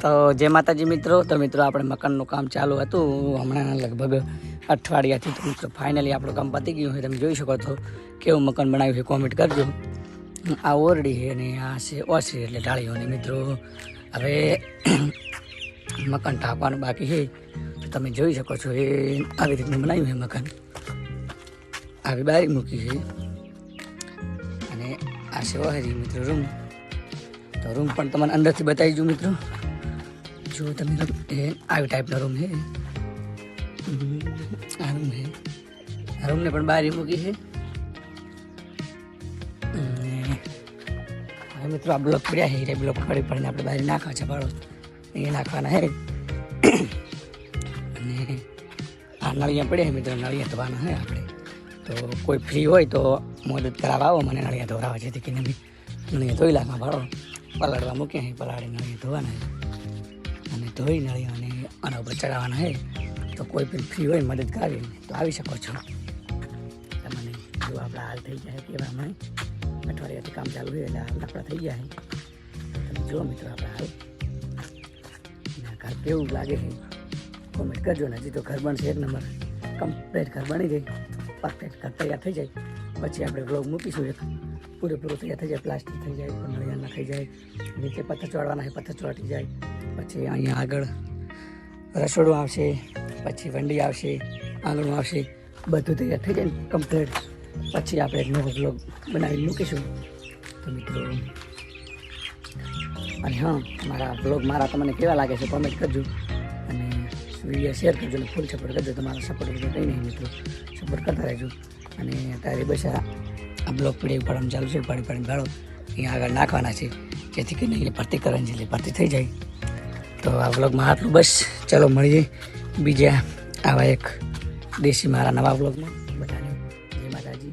તો જય માતાજી મિત્રો. તો મિત્રો આપણે મકાનનું કામ ચાલુ હતું હમણાં લગભગ અઠવાડિયાથી. તો મિત્રો ફાઇનલી આપણું કામ પતી ગયું હોય. તમે જોઈ શકો છો કેવું મકાન બનાવ્યું છે, કોમેન્ટ કરજો. આ ઓરડી છે અને આ છે ઓસરી એટલે ઢાળીઓની. મિત્રો હવે મકાન ઢાંકવાનું બાકી છે. તો તમે જોઈ શકો છો એ આવી રીતનું બનાવ્યું છે મકાન. આવી બારી મૂકી છે અને આ છે ઓસરી મિત્રો રૂમ. તો રૂમ પણ તમને અંદરથી બતાવી દઉં મિત્રો. જો તમે આવી ટાઈપનો રૂમ છે. આ રૂમ છે. આ રૂમને પણ બારી મૂકી છે. હવે મિત્રો આ બ્લોક પડ્યા છે. બ્લોક પડી પડીને આપણે બારી નાખવા છે ભાડો એ નાખવાના છે. અને આ નળિયા પડ્યા છે મિત્રો. નળિયા ધોવાના છે આપણે. તો કોઈ ફ્રી હોય તો મદદ કરાવવા આવો મને નળિયા ધોરાવા, જેથી કરીને નળિયા ધોઈ નાખવા ભાડો. પલાળવા મૂક્યા છે, પલાળી નળિયા ધોવાના છે અને ધોઈ નળિયાને આના ઉપર ચડાવવાના છે. તો કોઈ પણ ફ્રી હોય મદદ કરાવી તો આવી શકો છો તમને. જો આપણા હાલ થઈ જાય કેવા હમણાં અઠવાડિયાથી કામ ચાલુ હોય એટલે હાલ આપણા થઈ જાય. તમે જુઓ મિત્રો આપણા હાલ ઘર કેવું લાગે છે કોમેન્ટ કરજો ને. હજી તો ઘર બનશે એક નંબર કમ્પ્લીટ ઘર બની જાય, પરફેક્ટ ઘર તૈયાર થઈ જાય પછી આપણે બ્લોગ મૂકીશું. એક પૂરેપૂરું તૈયાર થઈ જાય, પ્લાસ્ટિક થઈ જાય, નળિયા નાખાઈ જાય, નીચે પથ્થર ચોડવાના છે, પથ્થર ચોટી જાય. પછી અહીંયા આગળ રસોડું આવશે, પછી વંડી આવશે, આંગણું આવશે, બધું તૈયાર થઈ જાય ને કમ્પ્લીટ. પછી આપણે એક નવો બ્લોગ બનાવીને મૂકીશું. તો મિત્રો અને હા, મારા બ્લોગ તમને કેવા લાગે છે કોમેન્ટ કરજો અને વિડીયો શેર કરજો અને ફૂલ સપોર્ટ કરજો. તમારા સપોર્ટ કરજો કંઈ નહીં મિત્રો, સપોર્ટ કરતા રહેજો. અને અત્યારે બસ આ બ્લોક પીડી ઉપાડવાનું ચાલુ છે. પાડી ભાડો અહીંયા આગળ નાખવાના છે, જેથી કરીને એટલે ભરતી કરવાની છે એટલે ભરતી થઈ જાય. તો આ બ્લોગમાં આટલું બસ. ચલો મળીએ બીજા આવા એક દેશી મારા નવા બ્લોગમાં. બધાને જય માતાજી.